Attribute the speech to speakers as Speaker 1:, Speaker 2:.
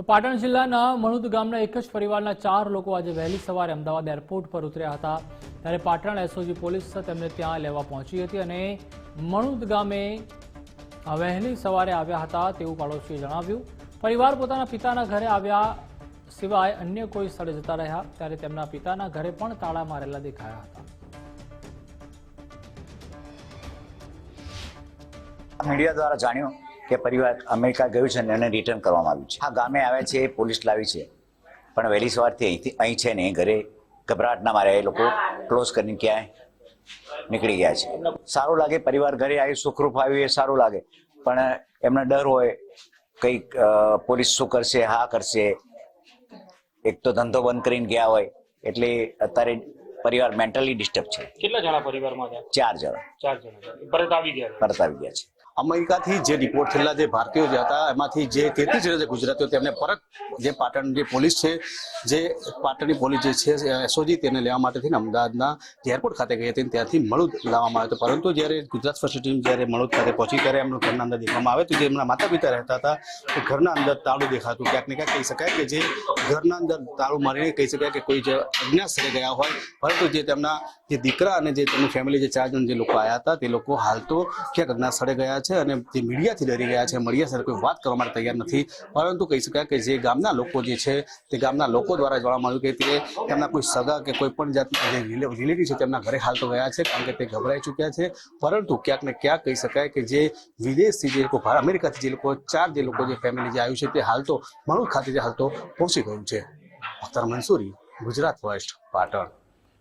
Speaker 1: તો પાટણ જિલ્લાના મણુદ ગામના એક જ પરિવારના 4 લોકો આજે વહેલી સવારે અમદાવાદ એરપોર્ટ પર ઉતર્યા હતા। ત્યારે પાટણ એસઓજી પોલીસ તેમને ત્યાં લેવા પહોંચી હતી અને મણુદ ગામે વહેલી સવારે આવ્યા હતા તેવું પાડોશીએ જણાવ્યું। પરિવાર પોતાના પિતાના ઘરે આવ્યા સિવાય અન્ય કોઈ સ્થળે જતા રહ્યા ત્યારે તેમના પિતાના ઘરે પણ તાળા મારેલા દેખાયા હતા।
Speaker 2: મીડિયા દ્વારા જાણ્યું કે પરિવાર અમેરિકા ગયું છે અને એને રિટર્ન કરવામાં આવ્યું છે। આ ગામે આવ્યા છે, પોલીસ લાવી છે, પણ વહેલી સવારથી અહીં છે ને ઘરે ગભરાટના મારે એ લોકો ક્લોઝ કરીને ક્યાંય નીકળી ગયા છે। સારું લાગે, પરિવાર ઘરે આવી સુખરૂપ આવ્યું એ સારું લાગે, પણ એમનો ડર હોય કંઈક પોલીસ શું કરશે, હા કરશે। એક તો ધંધો બંધ કરીને ગયા હોય એટલે અત્યારે પરિવાર મેન્ટલી ડિસ્ટર્બ છે।
Speaker 3: કેટલા જણા પરિવારમાં હતા?
Speaker 2: 4 જણા
Speaker 3: 4 જણા પરત આવી ગયા
Speaker 2: છે।
Speaker 4: અમેરિકાથી જે રિપોર્ટ થયેલા જે ભારતીયો જે હતા એમાંથી જે 33 જણા જે ગુજરાતીઓ તેમને પરત જે પાટણ જે પોલીસ છે, જે પાટણની પોલીસ જે છે એસઓજી તેને લેવા માટે થઈને અમદાવાદના જે એરપોર્ટ ખાતે ગઈ હતી ત્યાંથી મણુદ લાવવામાં આવ્યો હતો। પરંતુ જ્યારે ગુજરાત ફર્સ્ટ ટીમ જ્યારે મણુદ ખાતે પહોંચી ત્યારે એમનું ઘરના અંદર દેખવામાં આવે તો જે એમના માતા પિતા રહેતા હતા તે ઘરના અંદર તાળું દેખાતું। ક્યાંક ને ક્યાંક કહી શકાય કે જે ઘરના અંદર તાળું મારીને કહી શકાય કે કોઈ જે અજ્ઞાત સ્થળે ગયા હોય, પરંતુ જે તેમના જે દીકરા અને જે તેમની ફેમિલી જે 4 જણ જે લોકો આવ્યા હતા તે લોકો હાલ તો ક્યાંક અજ્ઞાત સ્થળે ગયા છે અને જે મીડિયાથી ડરી ગયા છે। મીડિયા સાથે કોઈ વાત કરવા માટે તૈયાર નથી, પરંતુ કહી શકાય કે જે ગામના લોકો જે છે તે ગામના લોકો દ્વારા જાણવામાં આવ્યું કે તે તેમના કોઈ સગા કે કોઈ પણ જાતના જે રિલેટિવ છે તેમના ઘરે હાલ તો ગયા છે, કારણ કે તે ગભરાઈ ચૂક્યા છે। પરંતુ ક્યાંક ને ક્યાંક કહી શકાય કે જે વિદેશથી જે લોકો અમેરિકાથી જે લોકો 4 જે લોકો જે ફેમિલી જે આવ્યું છે તે હાલ તો મણુદ ખાતે હાલ તો પહોંચી ગયું છે। અખ્તર મંસૂરી, ગુજરાત ફર્સ્ટ, પાટણ।